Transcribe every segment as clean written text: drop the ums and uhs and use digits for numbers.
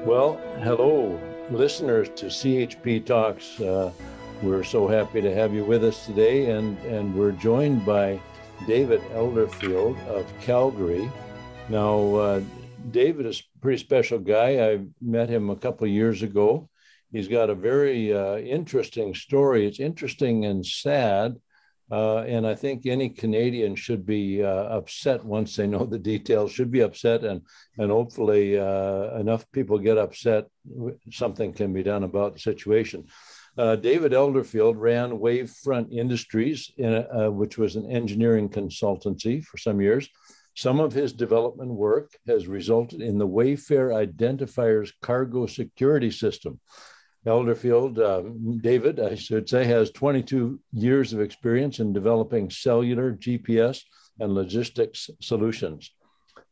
Well, hello, listeners to CHP Talks. We're so happy to have you with us today, and we're joined by David Elderfield of Calgary. Now, David is a pretty special guy. I met him a couple of years ago. He's got a very interesting story. It's interesting and sad. And I think any Canadian should be upset once they know the details, should be upset, and hopefully enough people get upset, something can be done about the situation. David Elderfield ran Wavefront Industries, which was an engineering consultancy for some years. Some of his development work has resulted in the Wayfair Identifier's cargo security system. Elderfield, David, I should say, has 22 years of experience in developing cellular, GPS, and logistics solutions.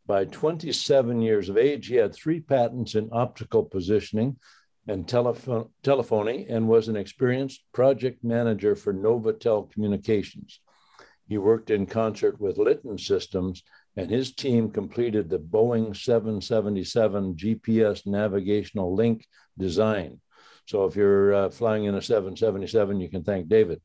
By 27 years of age, he had 3 patents in optical positioning and telephony, and was an experienced project manager for Novatel Communications. He worked in concert with Litton Systems, and his team completed the Boeing 777 GPS navigational link design. So if you're flying in a 777, you can thank David.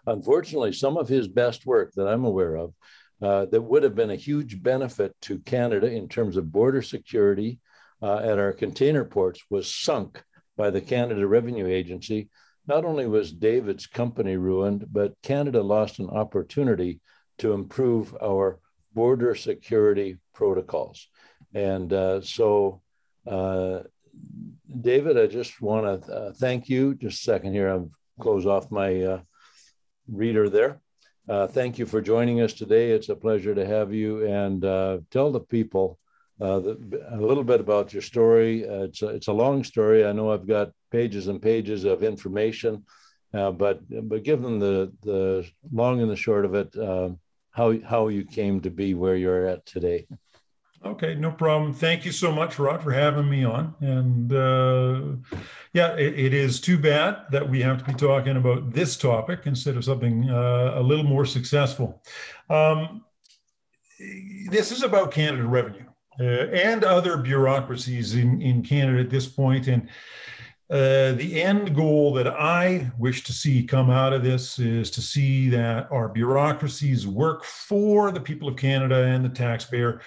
Unfortunately, some of his best work that I'm aware of that would have been a huge benefit to Canada in terms of border security at our container ports was sunk by the Canada Revenue Agency. Not only was David's company ruined, but Canada lost an opportunity to improve our border security protocols. And David, I just want to thank you. Just a second here, I'll close off my reader there. Thank you for joining us today. It's a pleasure to have you, and tell the people a little bit about your story. It's a long story. I know I've got pages and pages of information, but give them the long and the short of it, how you came to be where you're at today. Okay, no problem. Thank you so much, Rod, for having me on. And it is too bad that we have to be talking about this topic instead of something a little more successful. This is about Canada Revenue and other bureaucracies in Canada at this point. And the end goal that I wish to see come out of this is to see that our bureaucracies work for the people of Canada and the taxpayer,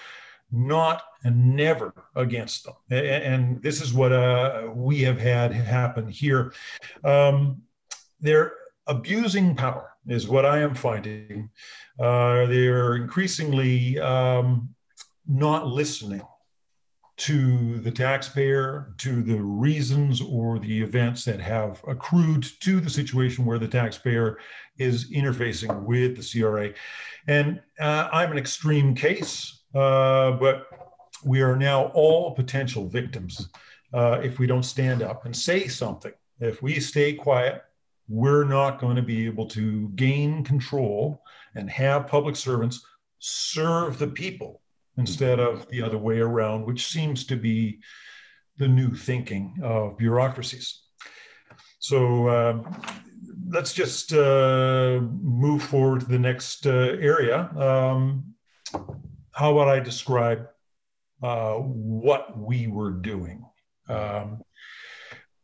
not and never against them. And this is what we have had happen here. They're abusing power is what I am finding. They're increasingly not listening to the taxpayer, to the reasons or the events that have accrued to the situation where the taxpayer is interfacing with the CRA. And I'm an extreme case. But we are now all potential victims if we don't stand up and say something. If we stay quiet, we're not going to be able to gain control and have public servants serve the people instead of the other way around, which seems to be the new thinking of bureaucracies. So let's just move forward to the next area. How about I describe what we were doing?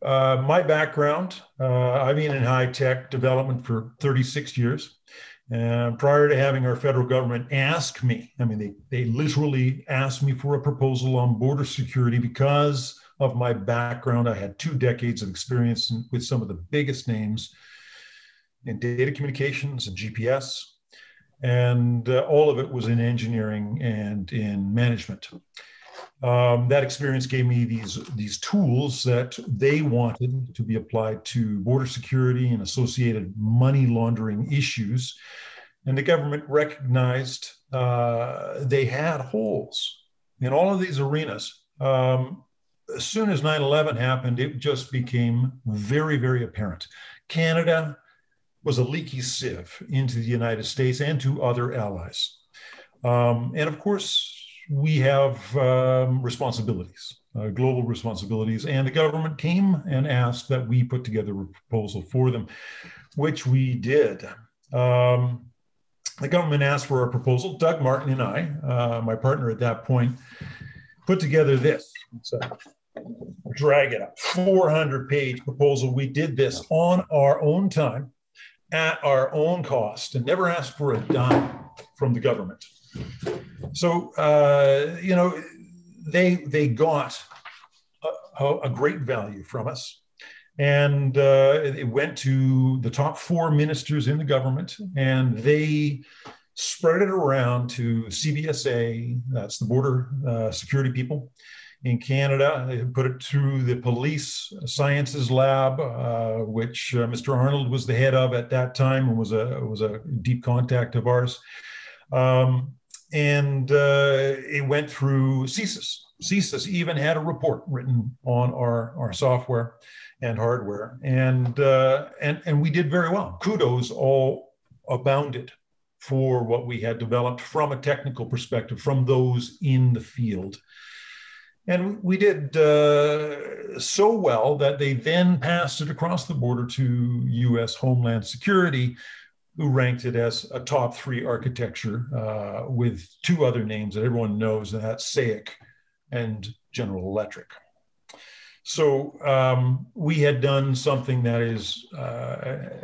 My background, I've been in high-tech development for 36 years. And prior to having our federal government ask me, I mean, they literally asked me for a proposal on border security because of my background. I had 2 decades of experience with some of the biggest names in data communications and GPS. And all of it was in engineering and in management. That experience gave me these tools that they wanted to be applied to border security and associated money laundering issues. And the government recognized they had holes in all of these arenas. As soon as 9/11 happened, it just became very, very apparent. Canada was a leaky sieve into the United States and to other allies. And of course, we have responsibilities, global responsibilities, and the government came and asked that we put together a proposal for them, which we did. The government asked for a proposal. Doug Martin and I, my partner at that point, put together this. So drag it up, 400-page proposal. We did this on our own time, at our own cost, and never asked for a dime from the government. So, they got a great value from us. And it went to the top 4 ministers in the government, and they spread it around to CBSA, that's the border security people in Canada. They put it through the police sciences lab, which Mr. Arnold was the head of at that time and was a deep contact of ours. And it went through CSIS. CSIS even had a report written on our software and hardware, and we did very well. Kudos all abounded for what we had developed from a technical perspective from those in the field. And we did so well that they then passed it across the border to US Homeland Security, who ranked it as a top 3 architecture with 2 other names that everyone knows, and that's SAIC and General Electric. So we had done something that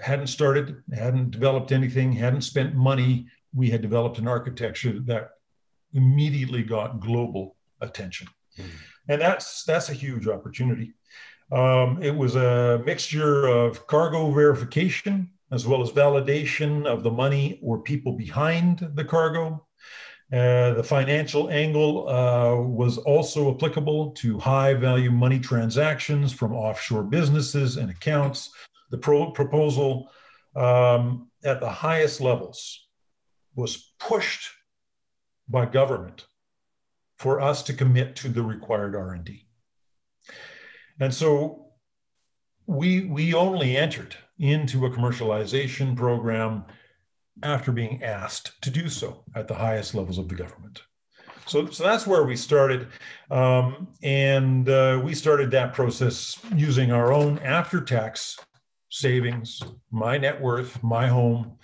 hadn't developed anything, hadn't spent money. We had developed an architecture that immediately got global attention. And that's a huge opportunity. It was a mixture of cargo verification as well as validation of the money or people behind the cargo. The financial angle was also applicable to high value money transactions from offshore businesses and accounts. The proposal at the highest levels was pushed by government for us to commit to the required R&D. And so we only entered into a commercialization program after being asked to do so at the highest levels of the government. So that's where we started. And we started that process using our own after-tax savings, my net worth, my home,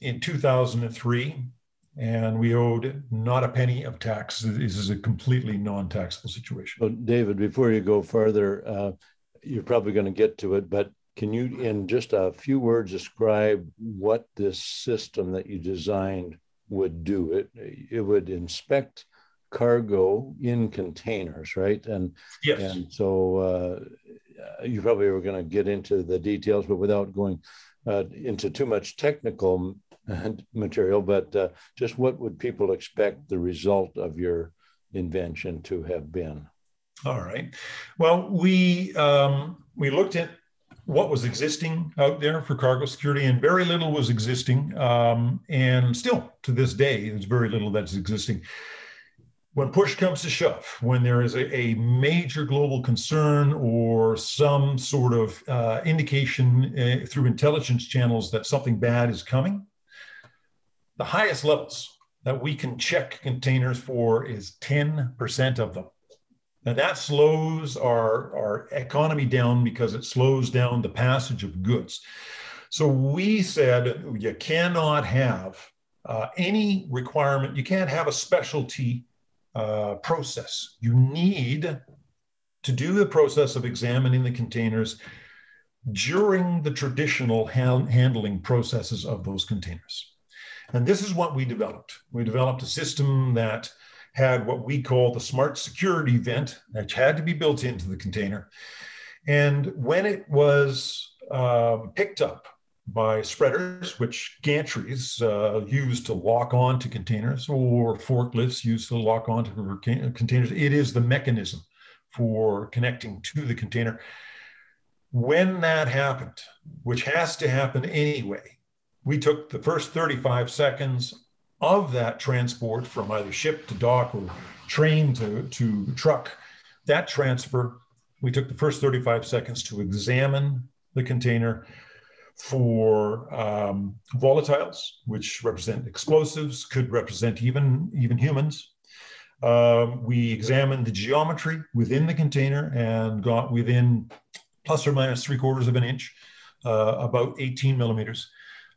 in 2003. And we owed not a penny of tax. This is a completely non-taxable situation. Well, David, before you go further, you're probably going to get to it, but can you, in just a few words, describe what this system that you designed would do? It would inspect cargo in containers, right? And yes. And so you probably were going to get into the details, but without going into too much technical material, but just what would people expect the result of your invention to have been? All right. Well, we looked at what was existing out there for cargo security, and very little was existing. And still to this day, there's very little that's existing. When push comes to shove, when there is a major global concern or some sort of indication through intelligence channels that something bad is coming, the highest levels that we can check containers for is 10% of them. Now that slows our economy down because it slows down the passage of goods. So we said you cannot have any requirement, you can't have a specialty process. You need to do the process of examining the containers during the traditional handling processes of those containers. And this is what we developed. We developed a system that had what we call the smart security vent, which had to be built into the container. And when it was picked up by spreaders, which gantries used to lock onto containers, or forklifts used to lock onto containers, it is the mechanism for connecting to the container. When that happened, which has to happen anyway, we took the first 35 seconds of that transport from either ship to dock or train to truck, that transfer, we took the first 35 seconds to examine the container for volatiles, which represent explosives, could represent even humans. We examined the geometry within the container and got within plus or minus 3/4 of an inch, about 18 millimeters,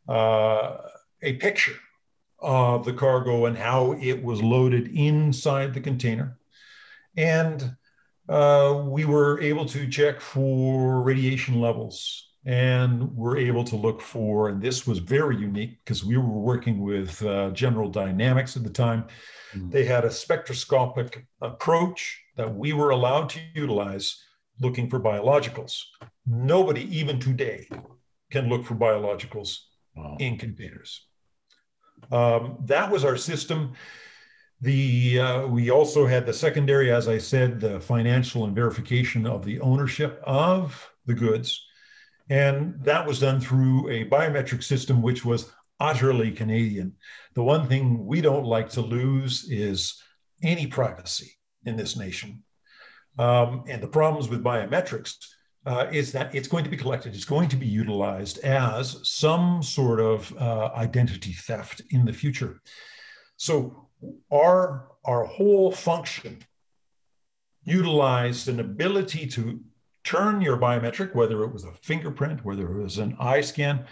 a picture of the cargo and how it was loaded inside the container. And we were able to check for radiation levels, and we're able to look for, and this was very unique because we were working with General Dynamics at the time. They had a spectroscopic approach that we were allowed to utilize looking for biologicals. Nobody, even today, can look for biologicals in containers. That was our system. We also had the secondary, as I said, the financial and verification of the ownership of the goods. And that was done through a biometric system, which was utterly Canadian. The one thing we don't like to lose is any privacy in this nation. And the problems with biometrics is that it's going to be collected, it's going to be utilized as some sort of identity theft in the future. So our whole function utilized an ability to turn your biometric, whether it was a fingerprint, whether it was an eye scan,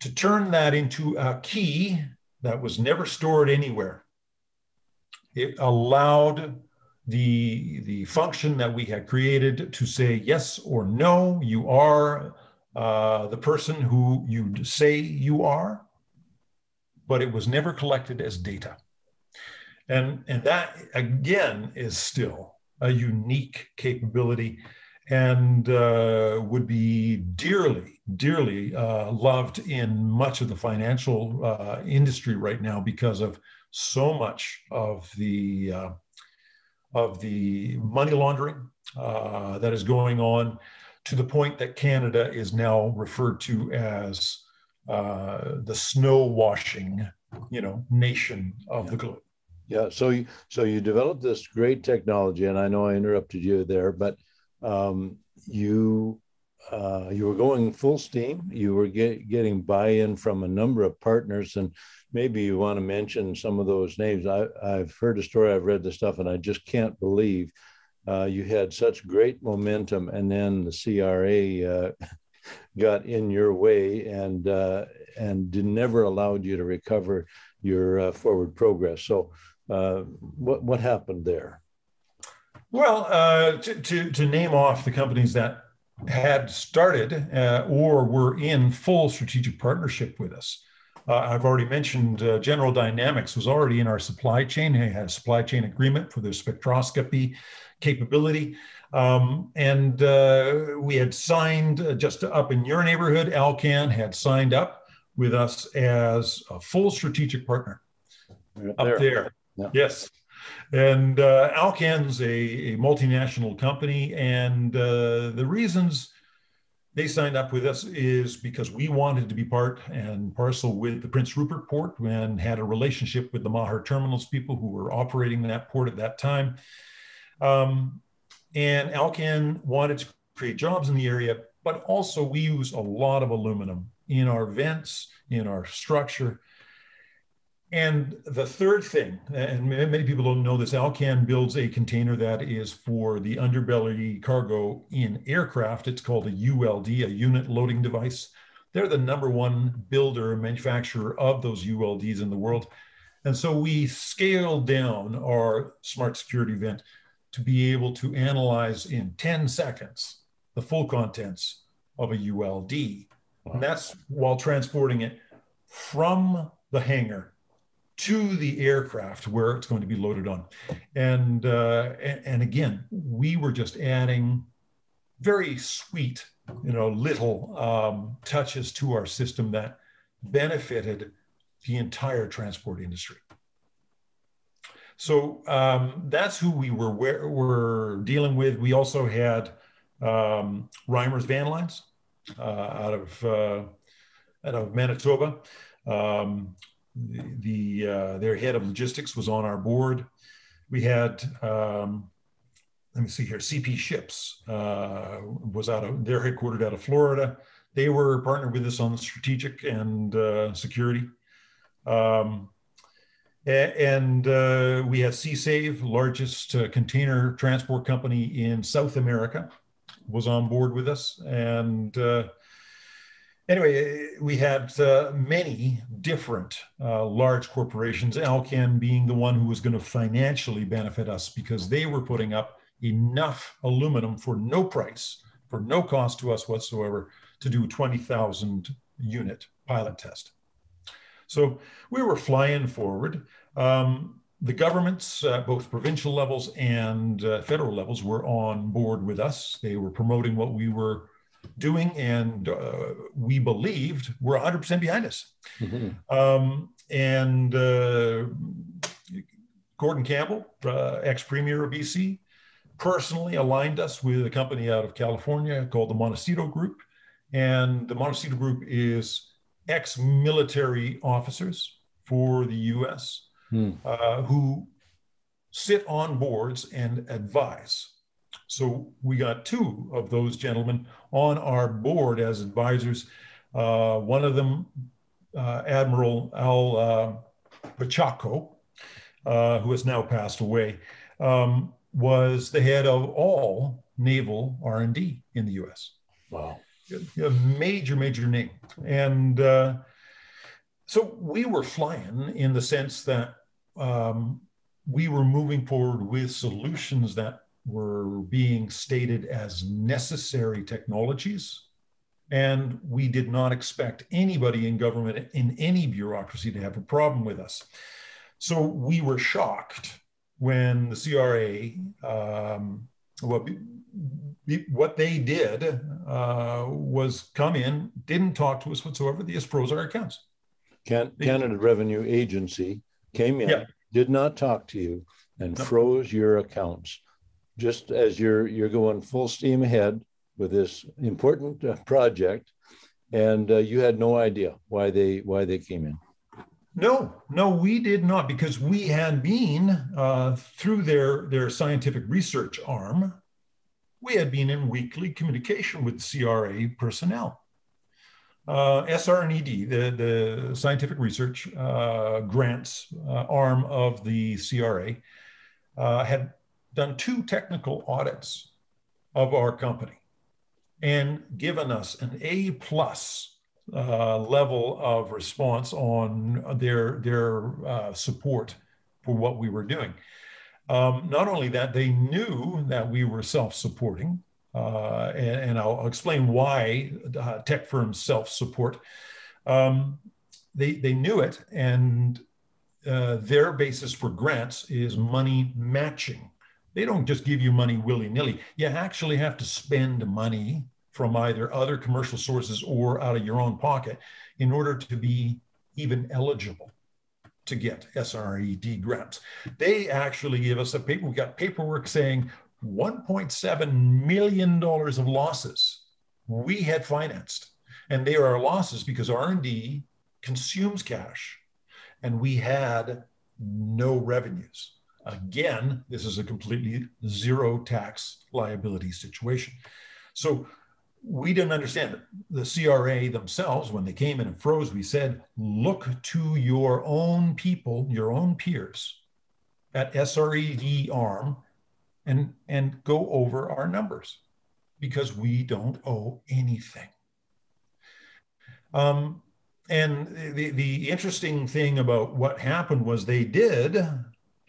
to turn that into a key that was never stored anywhere. It allowed the function that we had created to say yes or no, you are the person who you say you are, but it was never collected as data. And that, again, is still a unique capability and would be dearly, dearly loved in much of the financial industry right now because of so much of the money laundering that is going on, to the point that Canada is now referred to as the snow washing, nation of the globe. Yeah. So you developed this great technology, and I know I interrupted you there, but you were going full steam. You were getting buy-in from a number of partners, and maybe you want to mention some of those names. I've heard the story, I've read the stuff, and I just can't believe you had such great momentum, and then the CRA got in your way and never allowed you to recover your forward progress. So what happened there? Well, to name off the companies that had started or were in full strategic partnership with us, I've already mentioned General Dynamics was already in our supply chain. They had a supply chain agreement for their spectroscopy capability. And we had signed, just up in your neighborhood, Alcan had signed up with us as a full strategic partner up there. Yeah. Yes. And Alcan's a multinational company. And the reasons they signed up with us is because we wanted to be part and parcel with the Prince Rupert port and had a relationship with the Maher Terminals people who were operating that port at that time. And Alcan wanted to create jobs in the area, but also we use a lot of aluminum in our vents, in our structure. And the third thing, and many people don't know this, Alcan builds a container that is for the underbelly cargo in aircraft. It's called a ULD, a unit loading device. They're the #1 builder and manufacturer of those ULDs in the world. And so we scaled down our smart security vent to be able to analyze in 10 seconds the full contents of a ULD. Wow. And that's while transporting it from the hangar to the aircraft where it's going to be loaded on. And again, we were just adding very sweet, little touches to our system that benefited the entire transport industry. So that's who we were dealing with. We also had Reimers Van Lines out of Manitoba. Their head of logistics was on our board. We had, let me see here, CP Ships they're headquartered out of Florida. They were partnered with us on strategic and security. And we had CSave, largest container transport company in South America, was on board with us. And anyway, we had many different large corporations, Alcan being the one who was going to financially benefit us because they were putting up enough aluminum for no price, for no cost to us whatsoever, to do a 20,000 unit pilot test. So we were flying forward. The governments, both provincial levels and federal levels, were on board with us. They were promoting what we were doing, and we believed were 100% behind us. Mm-hmm. Gordon Campbell, ex-premier of BC, personally aligned us with a company out of California called the Montecito Group. And the Montecito Group is ex-military officers for the US who sit on boards and advise. So we got two of those gentlemen on our board as advisors. One of them, Admiral Al Pachaco, who has now passed away, was the head of all naval R&D in the US. Wow. A major, major name. And so we were flying in the sense that we were moving forward with solutions that were being stated as necessary technologies. And we did not expect anybody in government, in any bureaucracy, to have a problem with us. So we were shocked when the CRA, what they did was come in, didn't talk to us whatsoever. They just froze our accounts. Canada Revenue Agency came in, did not talk to you, and froze your accounts, just as you're going full steam ahead with this important project, and you had no idea why they came in. No, we did not, because we had been through their scientific research arm. We had been in weekly communication with CRA personnel. SR&ED, the scientific research grants arm of the CRA, had done 2 technical audits of our company and given us an A+ level of response on their support for what we were doing. Not only that, they knew that we were self-supporting, and I'll explain why tech firms self-support. They knew it, and their basis for grants is money matching. They don't just give you money willy-nilly. You actually have to spend money from either other commercial sources or out of your own pocket in order to be even eligible to get SR&ED grants. They actually give us we got paperwork saying $1.7 million of losses we had financed. And they are losses because R&D consumes cash, and we had no revenues. Again, this is a completely zero tax liability situation. So we didn't understand it. The CRA themselves, when they came in and froze, we said, look to your own people, your own peers at SR&ED arm and go over our numbers, because we don't owe anything. And the interesting thing about what happened was they did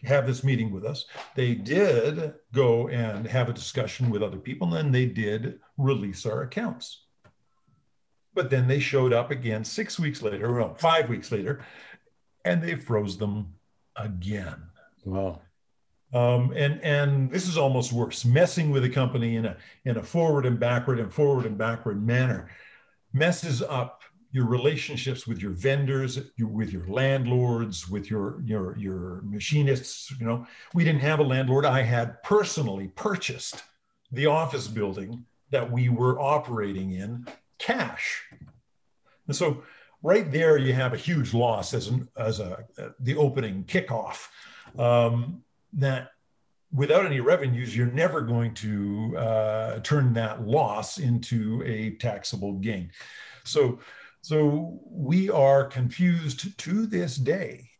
have this meeting with us. They did go and have a discussion with other people, and then they did release our accounts. But then they showed up again 6 weeks later, well, 5 weeks later, and they froze them again. Wow. And this is almost worse. Messing with a company in a forward and backward manner messes up your relationships with your vendors, with your landlords, with your machinists. You know, we didn't have a landlord. I had personally purchased the office building that we were operating in cash. And so right there, you have a huge loss as the opening kickoff. That without any revenues, you're never going to turn that loss into a taxable gain. So we are confused to this day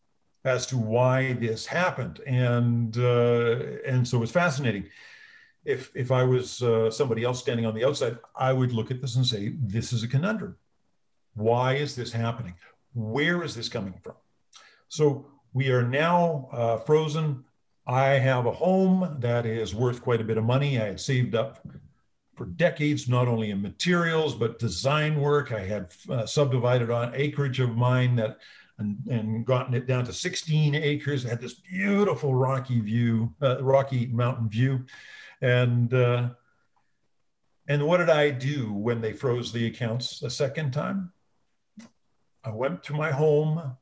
as to why this happened, and so it's fascinating. If I was somebody else standing on the outside, I would look at this and say, this is a conundrum. Why is this happening? Where is this coming from? So we are now frozen. I have a home that is worth quite a bit of money. I had saved up for decades, not only in materials, but design work. I had subdivided on acreage of mine and gotten it down to 16 acres. I had this beautiful rocky mountain view. And what did I do when they froze the accounts a second time? I went to my home.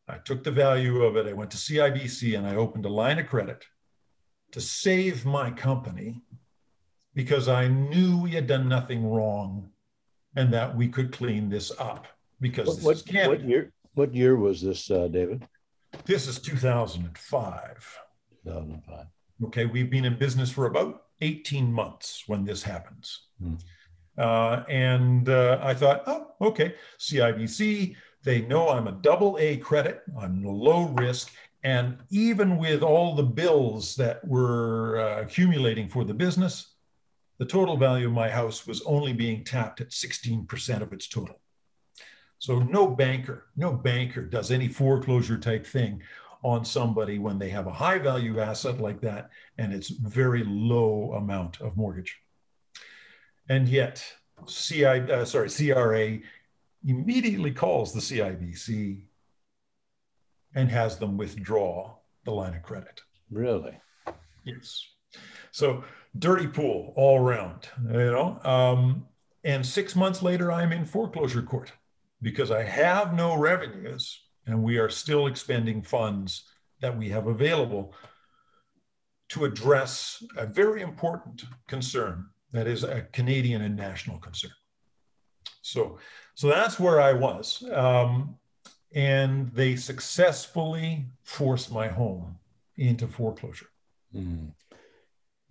I took the value of it. I went to CIBC and I opened a line of credit to save my company because I knew we had done nothing wrong and that we could clean this up because this is Canada. What year was this, David? This is 2005. 2005. Okay, we've been in business for about 18 months when this happens. I thought, oh, okay, CIBC, they know I'm a AA credit, I'm low risk, and even with all the bills that were accumulating for the business, the total value of my house was only being tapped at 16% of its total. So no banker does any foreclosure type thing on somebody when they have a high value asset like that and it's very low amount of mortgage. And yet CRA immediately calls the CIBC and has them withdraw the line of credit. Really? Yes. So dirty pool all around, and 6 months later, I'm in foreclosure court because I have no revenues and we are still expending funds that we have available to address a very important concern that is a Canadian and national concern. So that's where I was. And they successfully forced my home into foreclosure. Mm.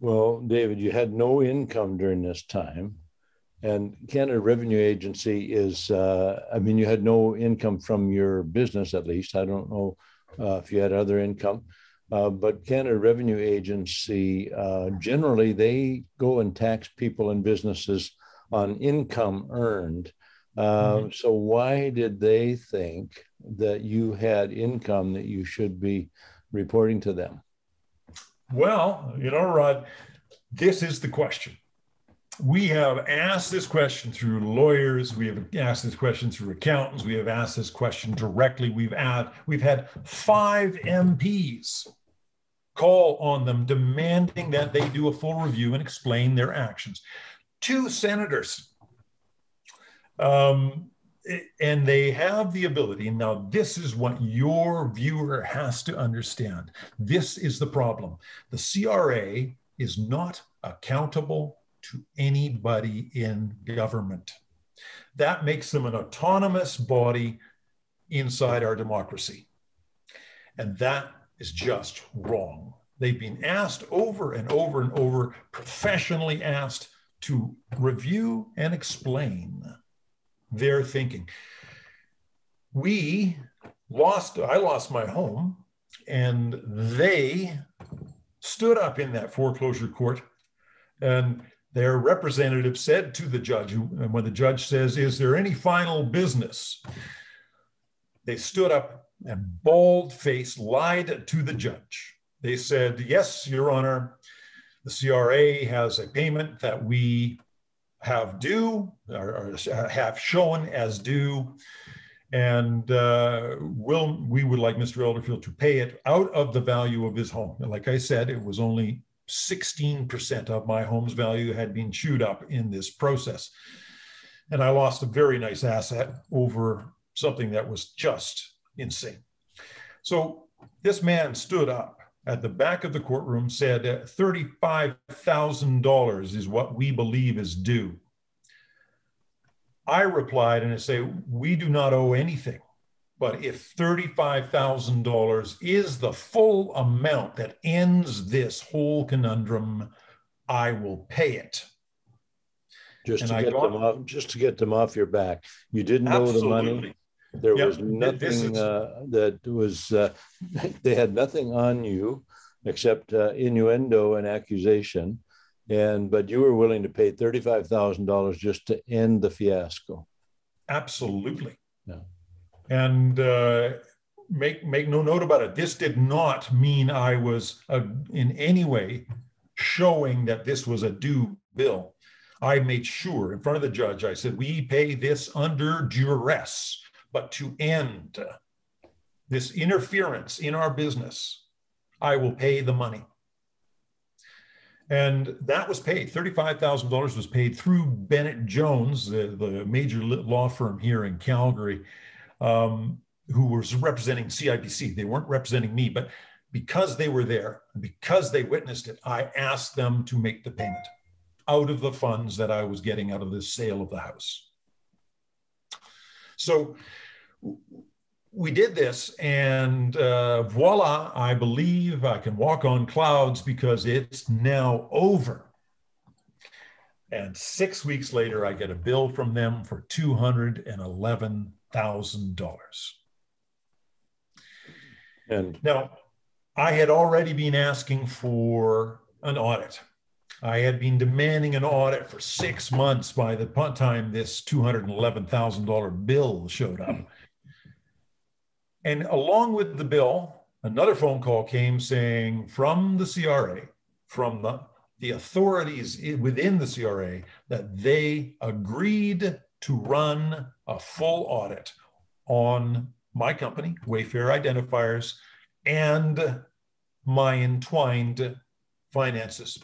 Well, David, you had no income during this time. And Canada Revenue Agency is, you had no income from your business, at least. I don't know if you had other income. But Canada Revenue Agency, generally, they go and tax people and businesses on income earned. So why did they think that you had income that you should be reporting to them? Well, Rod, this is the question. We have asked this question through lawyers. We have asked this question through accountants. We have asked this question directly. We've had 5 MPs call on them demanding that they do a full review and explain their actions. 2 senators. And they have the ability. And now this is what your viewer has to understand. This is the problem. The CRA is not accountable to anybody in government. That makes them an autonomous body inside our democracy. And that is just wrong. They've been asked over and over and over, professionally asked to review and explain their thinking. I lost my home, and they stood up in that foreclosure court, and their representative said to the judge, and when the judge says, "Is there any final business?" They stood up and bald-faced lied to the judge. They said, "Yes, Your Honor, the CRA has a payment that we have due, or have shown as due, and we would like Mr. Elderfield to pay it out of the value of his home." And like I said, it was only 16% of my home's value had been chewed up in this process. And I lost a very nice asset over something that was just insane. So this man stood up at the back of the courtroom, said $35,000 is what we believe is due. I replied and I say, "We do not owe anything. But if $35,000 is the full amount that ends this whole conundrum, I will pay it." Just to get them off your back. You didn't owe the money. There was nothing that was, they had nothing on you except innuendo and accusation. But you were willing to pay $35,000 just to end the fiasco. Absolutely. Yeah. And make no note about it. This did not mean I was in any way showing that this was a due bill. I made sure in front of the judge, I said, we pay this under duress, but to end this interference in our business, I will pay the money. And that was paid. $35,000 was paid through Bennett Jones, the major law firm here in Calgary, who was representing CIBC. They weren't representing me, but because they were there, because they witnessed it, I asked them to make the payment out of the funds that I was getting out of the sale of the house. So we did this, and voila, I believe I can walk on clouds because it's now over. And 6 weeks later, I get a bill from them for $211,000. And now, I had already been asking for an audit. I had been demanding an audit for 6 months by the time this $211,000 bill showed up. And along with the bill, another phone call came saying from the CRA, from the authorities within the CRA, that they agreed to run a full audit on my company, Wayfair Identifiers, and my entwined finances.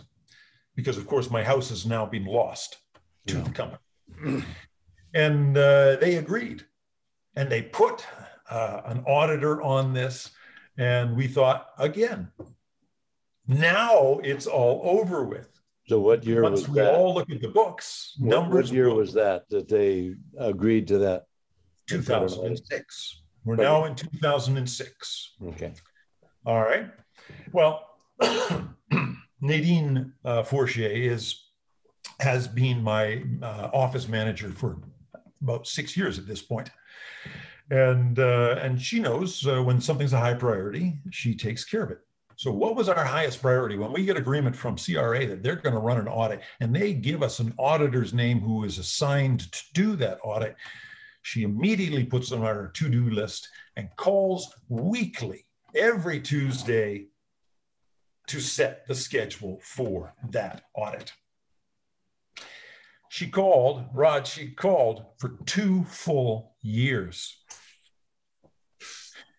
Because, of course, my house has now been lost to the company. And they agreed. And they put an auditor on this. And we thought, again, now it's all over with. So what year was that? Once we all look at the books, what year was that they agreed to that? 2006. We're now in 2006. Okay. All right. Well, Nadine Fortier has been my office manager for about 6 years at this point. And she knows when something's a high priority, she takes care of it. So what was our highest priority? When we get agreement from CRA that they're going to run an audit and they give us an auditor's name who is assigned to do that audit, she immediately puts them on her to-do list and calls weekly, every Tuesday, to set the schedule for that audit. She called for 2 full years.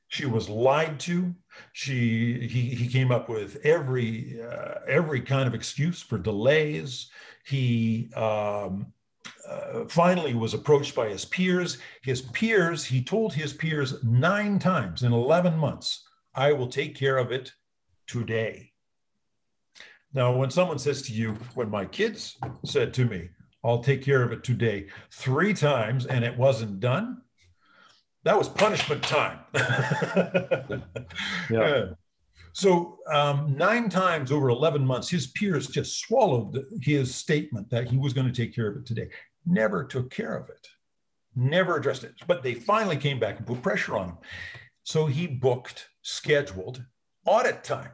She was lied to. He came up with every kind of excuse for delays. He finally was approached by his peers. He told his peers 9 times in 11 months, I will take care of it today. Now, when someone says to you, when my kids said to me, I'll take care of it today 3 times and it wasn't done, that was punishment time. Yeah. So 9 times over 11 months, his peers just swallowed his statement that he was going to take care of it today. Never took care of it, never addressed it. But they finally came back and put pressure on him. So he scheduled audit time.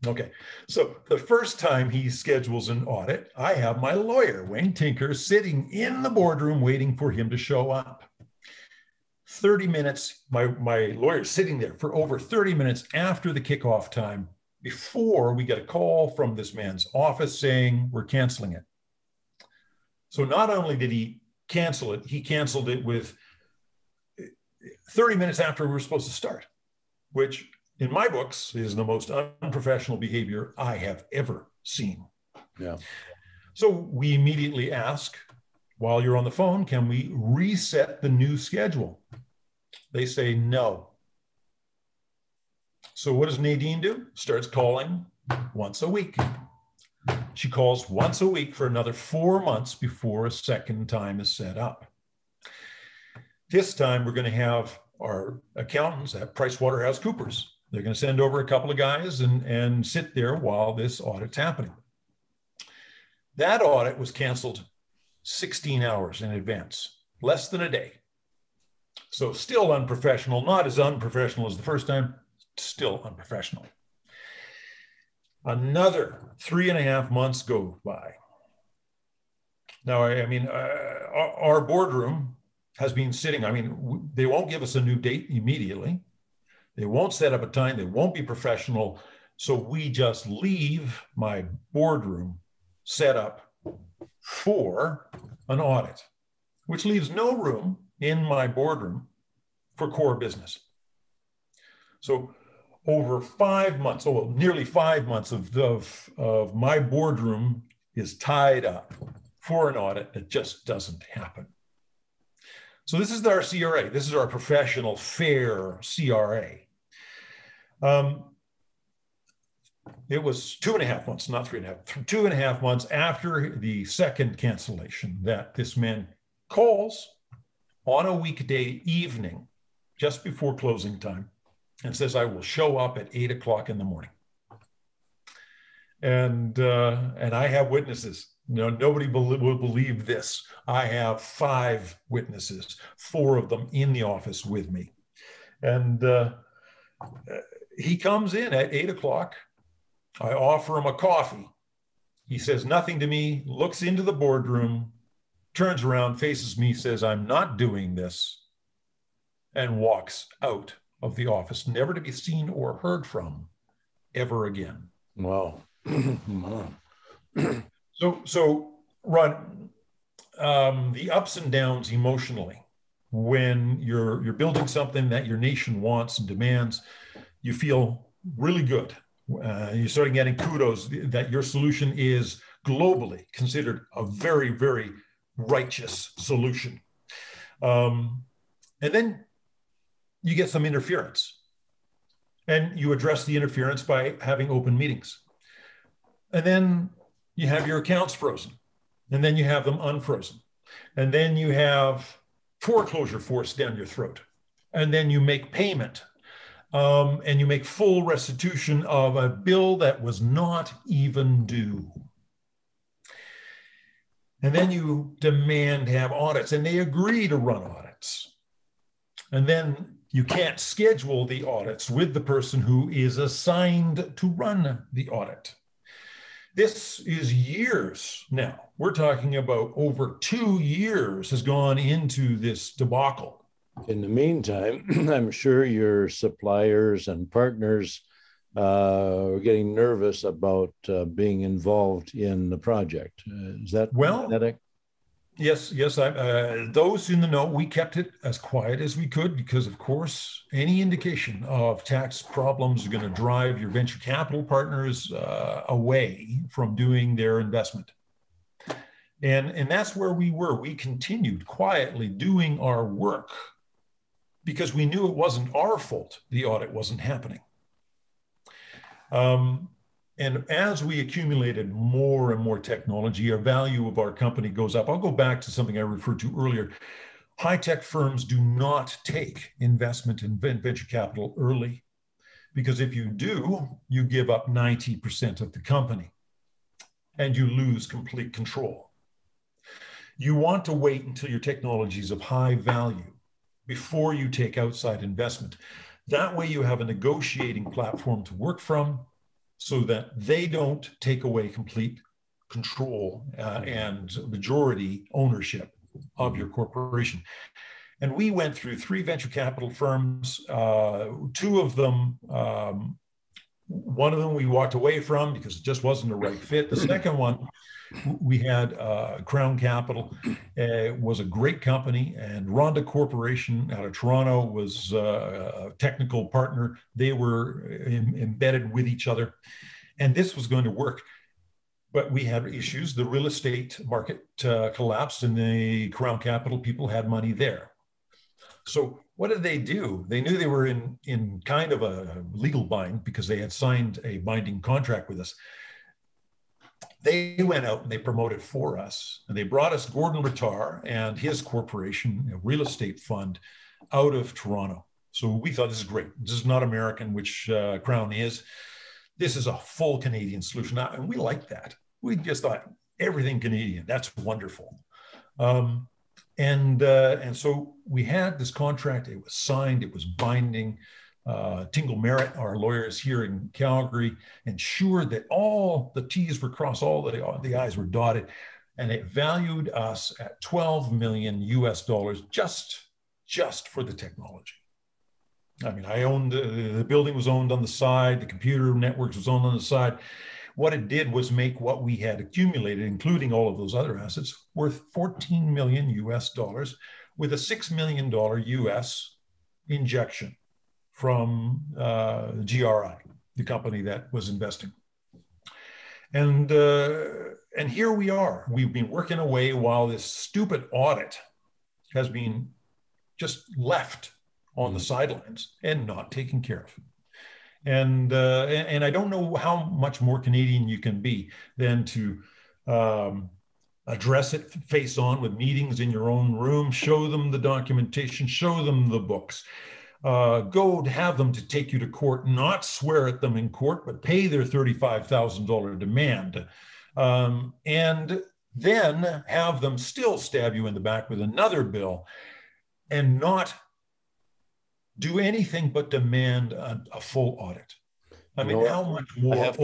Okay, so the first time he schedules an audit, I have my lawyer, Wayne Tinker, sitting in the boardroom waiting for him to show up. 30 minutes, my lawyer's sitting there for over 30 minutes after the kickoff time, before we get a call from this man's office saying we're canceling it. So not only did he cancel it, he canceled it with 30 minutes after we were supposed to start, which in my books is the most unprofessional behavior I have ever seen. Yeah. So we immediately ask, while you're on the phone, can we reset the new schedule? They say no. So what does Nadine do? Starts calling once a week. She calls once a week for another 4 months before a second time is set up. This time we're going to have our accountants at PricewaterhouseCoopers. They're going to send over a couple of guys and sit there while this audit's happening. That audit was canceled 16 hours in advance, less than a day. So still unprofessional, not as unprofessional as the first time, still unprofessional. Another 3.5 months go by. Now, our boardroom has been sitting, they won't give us a new date immediately. They won't set up a time. They won't be professional. So we just leave my boardroom set up for an audit, which leaves no room in my boardroom for core business. So over 5 months, nearly 5 months of my boardroom is tied up for an audit that just doesn't happen. So this is our CRA. This is our professional, fair CRA. It was 2.5 months, not 3.5, 2.5 months after the second cancellation that this man calls on a weekday evening, just before closing time, and says, I will show up at 8 o'clock in the morning. And I have witnesses. Nobody will believe this. I have 5 witnesses, 4 of them in the office with me. And he comes in at 8 o'clock. I offer him a coffee. He says nothing to me, looks into the boardroom, turns around, faces me, says, I'm not doing this, and walks out of the office, never to be seen or heard from ever again. Wow. So Ron, the ups and downs emotionally when you're building something that your nation wants and demands, you feel really good. You're starting getting kudos that your solution is globally considered a very, very righteous solution. And then you get some interference, and you address the interference by having open meetings. And then you have your accounts frozen, and then you have them unfrozen. And then you have foreclosure forced down your throat. And then you make payment. And you make full restitution of a bill that was not even due. And then you demand to have audits, and they agree to run audits. And then you can't schedule the audits with the person who is assigned to run the audit. This is years now. We're talking about over 2 years has gone into this debacle. In the meantime, I'm sure your suppliers and partners are getting nervous about being involved in the project. Is that genetic? Yes. Those in the know, we kept it as quiet as we could because, of course, any indication of tax problems are going to drive your venture capital partners away from doing their investment. And that's where we were. We continued quietly doing our work, because we knew it wasn't our fault the audit wasn't happening. And as we accumulated more and more technology, our value of our company goes up. I'll go back to something I referred to earlier. High-tech firms do not take investment in venture capital early, because if you do, you give up 90% of the company and you lose complete control. You want to wait until your technology is of high value before you take outside investment. That way you have a negotiating platform to work from so that they don't take away complete control and majority ownership of your corporation. And we went through 3 venture capital firms. 2 of them, one of them we walked away from because it just wasn't a right fit. The second one, we had Crown Capital, was a great company, and Rhonda Corporation out of Toronto was a technical partner. They were embedded with each other, and this was going to work. But we had issues. The real estate market collapsed, and the Crown Capital people had money there. So what did they do? They knew they were in kind of a legal bind because they had signed a binding contract with us. They went out and they promoted for us, and they brought us Gordon Rattar and his corporation, a real estate fund, out of Toronto. So we thought, this is great. This is not American, which Crown is. This is a full Canadian solution. And we liked that. We just thought, everything Canadian, that's wonderful. And so we had this contract. It was signed. It was binding. Tingle Merritt, our lawyers here in Calgary, ensured that all the T's were crossed, all the I's were dotted, and it valued us at $12 million US just for the technology. I mean, I owned, the building was owned on the side, the computer networks was owned on the side. What it did was make what we had accumulated, including all of those other assets, worth 14 million US dollars with a $6 million US injection from GRI, the company that was investing. And here we are. We've been working away while this stupid audit has been just left on the sidelines and not taken care of. And I don't know how much more Canadian you can be than to address it face on with meetings in your own room, show them the documentation, show them the books, go to have them to take you to court, not swear at them in court, but pay their $35,000 demand. And then have them still stab you in the back with another bill and not do anything but demand a full audit. I mean, how much more? I have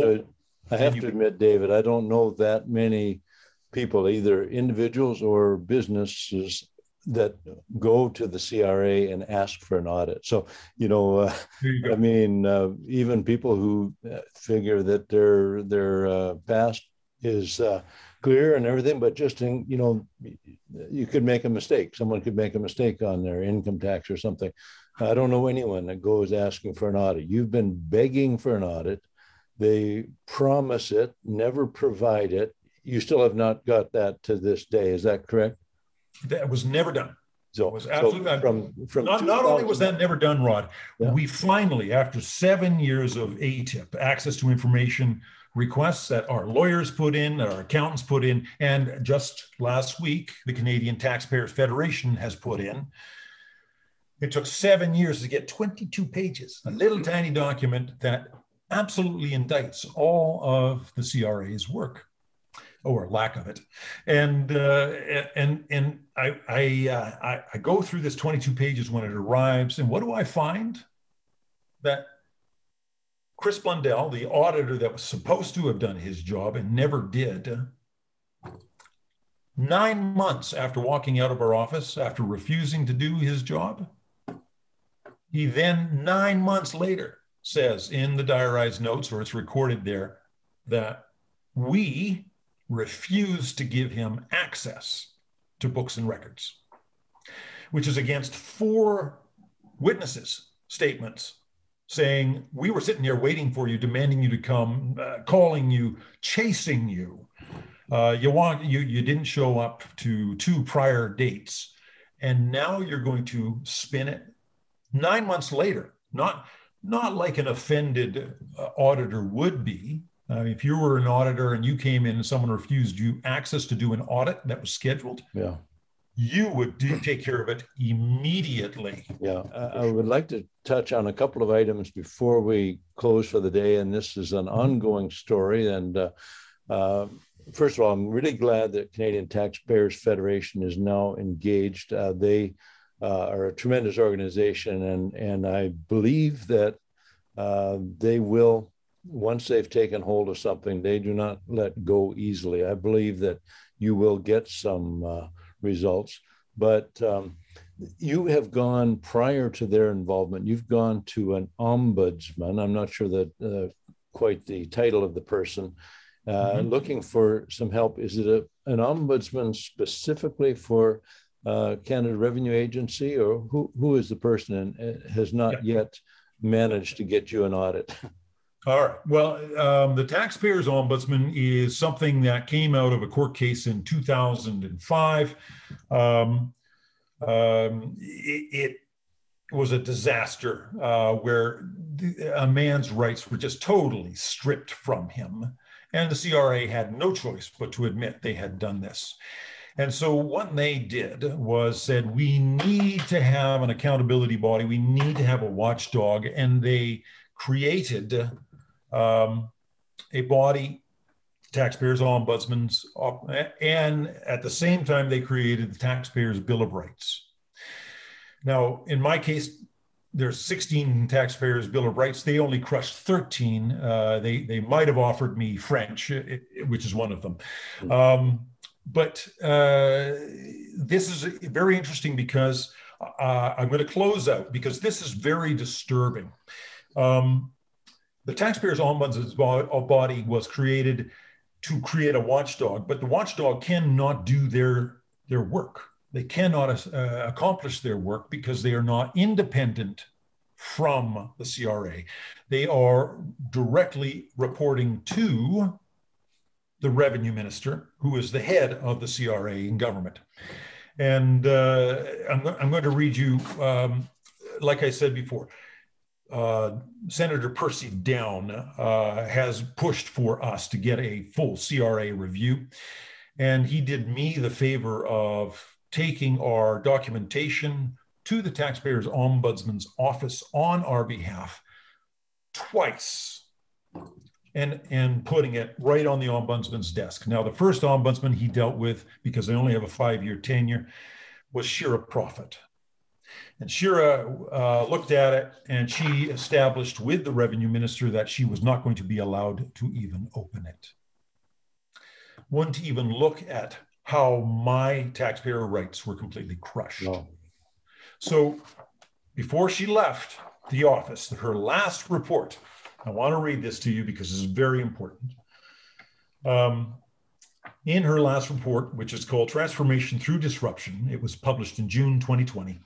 to admit, David, I don't know that many people, either individuals or businesses, that go to the CRA and ask for an audit. So, I mean, even people who figure that their past is clear and everything, but just you could make a mistake. Someone could make a mistake on their income tax or something. I don't know anyone that goes asking for an audit. You've been begging for an audit. They promise it, never provide it. You still have not got that to this day. Is that correct? That was never done. So it was absolutely from not only was that never done, Rod, we finally, after 7 years of ATIP, access to information requests that our lawyers put in, that our accountants put in, and just last week, the Canadian Taxpayers Federation has put in. It took 7 years to get 22 pages, a little tiny document that absolutely indicts all of the CRA's work, or lack of it. And I go through this 22 pages when it arrives, and what do I find? That Chris Blundell, the auditor that was supposed to have done his job and never did, 9 months after walking out of our office, after refusing to do his job, he then 9 months later says in the diarized notes, or it's recorded there, that we refused to give him access to books and records, which is against 4 witnesses' statements saying, we were sitting there waiting for you, demanding you to come, calling you, chasing you. You didn't show up to 2 prior dates. And now you're going to spin it 9 months later, not like an offended auditor would be. If you were an auditor and you came in and someone refused you access to do an audit that was scheduled, you would take care of it immediately. Yeah, I would like to touch on a couple of items before we close for the day, and this is an ongoing story. And first of all, I'm really glad that Canadian Taxpayers Federation is now engaged. They are a tremendous organization, and I believe that they will, once they've taken hold of something, they do not let go easily. I believe that you will get some results, but you have gone, prior to their involvement, you've gone to an ombudsman. I'm not sure that quite the title of the person, looking for some help. Is it an ombudsman specifically for Canada Revenue Agency, or who is the person and has not yet managed to get you an audit? All right. Well, the Taxpayers Ombudsman is something that came out of a court case in 2005. It was a disaster where a man's rights were just totally stripped from him. And the CRA had no choice but to admit they had done this. And so what they did was said, we need to have an accountability body. We need to have a watchdog. And they created a body, Taxpayers Ombudsman's, and at the same time, they created the Taxpayers Bill of Rights. Now, in my case, there's 16 Taxpayers Bill of Rights. They only crushed 13. They might have offered me French, which is one of them. But this is very interesting because I'm going to close out because this is very disturbing. The Taxpayers Ombudsman's body was created to create a watchdog, but the watchdog cannot do their work. They cannot accomplish their work because they are not independent from the CRA. They are directly reporting to the revenue minister, who is the head of the CRA in government. And I'm going to read you, like I said before, Senator Percy Down has pushed for us to get a full CRA review. And he did me the favor of taking our documentation to the Taxpayers Ombudsman's office on our behalf twice and putting it right on the Ombudsman's desk. Now, the first Ombudsman he dealt with, because they only have a 5-year tenure, was Shira Prophet. And Shira looked at it and she established with the revenue minister that she was not going to be allowed to even open it. Wouldn't even look at how my taxpayer rights were completely crushed. No. So before she left the office, her last report, I want to read this to you because it's very important. In her last report, which is called Transformation Through Disruption, it was published in June 2020.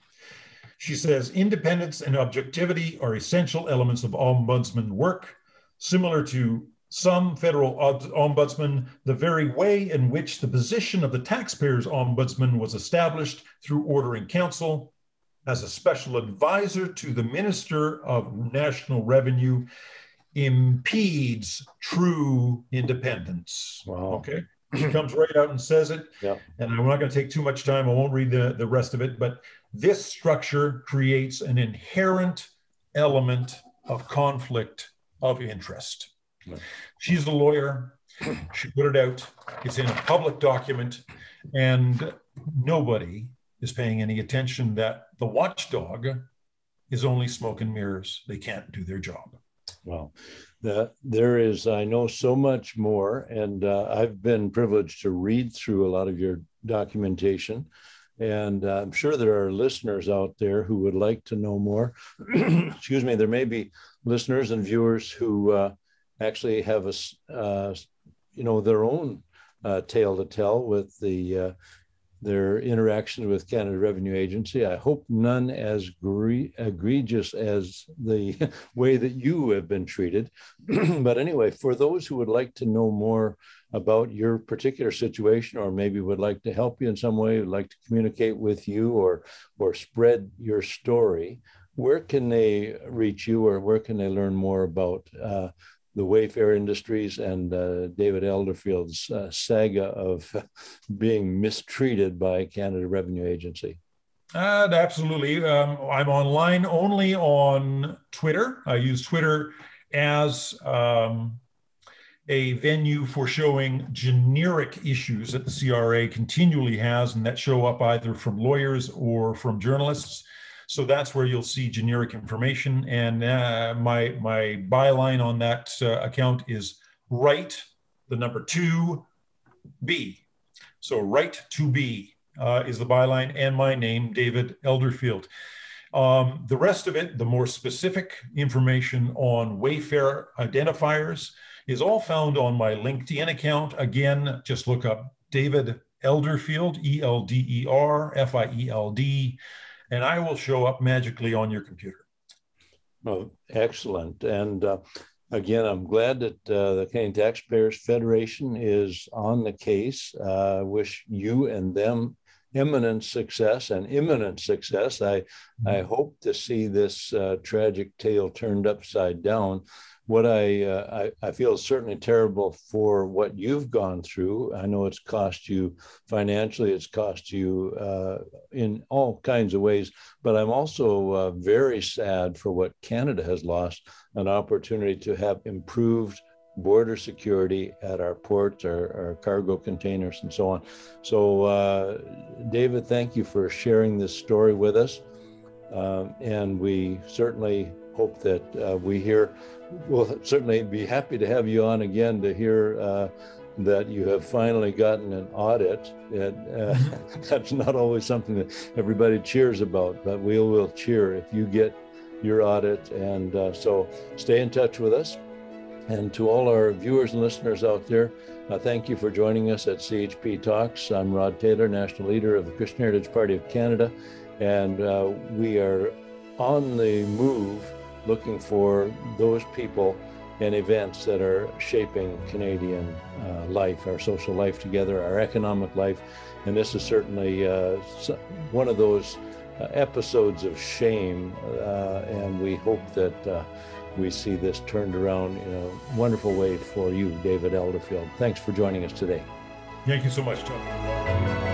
She says, independence and objectivity are essential elements of ombudsman work. Similar to some federal ombudsmen, the very way in which the position of the taxpayers ombudsman was established through order in council as a special advisor to the Minister of National Revenue impedes true independence. Wow. Okay. She comes right out and says it. Yeah. And I'm not going to take too much time. I won't read the rest of it, but this structure creates an inherent element of conflict of interest. Yeah. She's a lawyer. She put it out. It's in a public document, and nobody is paying any attention that the watchdog is only smoke and mirrors. They can't do their job. Well, there is, I know so much more, and I've been privileged to read through a lot of your documentation, and I'm sure there are listeners out there who would like to know more. Excuse me, there may be listeners and viewers who actually have their own tale to tell with their interaction with Canada Revenue Agency. I hope none as egregious as the way that you have been treated. But anyway, for those who would like to know more about your particular situation, or maybe would like to help you in some way, would like to communicate with you or spread your story, where can they reach you, or where can they learn more about the Wayfair Industries and David Elderfield's saga of being mistreated by Canada Revenue Agency? Absolutely. I'm online only on Twitter. I use Twitter as a venue for showing generic issues that the CRA continually has, and that show up either from lawyers or from journalists. So that's where you'll see generic information. And my byline on that account is right, the number 2B. So right 2B is the byline, and my name, David Elderfield. The rest of it, the more specific information on Wayfair identifiers, is all found on my LinkedIn account. Again, just look up David Elderfield, Elderfield, and I will show up magically on your computer. Oh, excellent. And again, I'm glad that the Canadian Taxpayers Federation is on the case. I wish you and them eminent success and imminent success. I hope to see this tragic tale turned upside down. What I feel is certainly terrible for what you've gone through. I know it's cost you financially, it's cost you in all kinds of ways, but I'm also very sad for what Canada has lost, an opportunity to have improved border security at our ports, our cargo containers, and so on. So, David, thank you for sharing this story with us. And we certainly hope that we'll certainly be happy to have you on again to hear that you have finally gotten an audit. And that's not always something that everybody cheers about, but we will cheer if you get your audit. And so stay in touch with us. And to all our viewers and listeners out there, thank you for joining us at CHP Talks. I'm Rod Taylor, National Leader of the Christian Heritage Party of Canada, and we are on the move looking for those people and events that are shaping Canadian life, our social life together, our economic life. And this is certainly one of those episodes of shame, and we hope that we see this turned around in a wonderful way for you, David Elderfield. Thanks for joining us today. Thank you so much, Tom.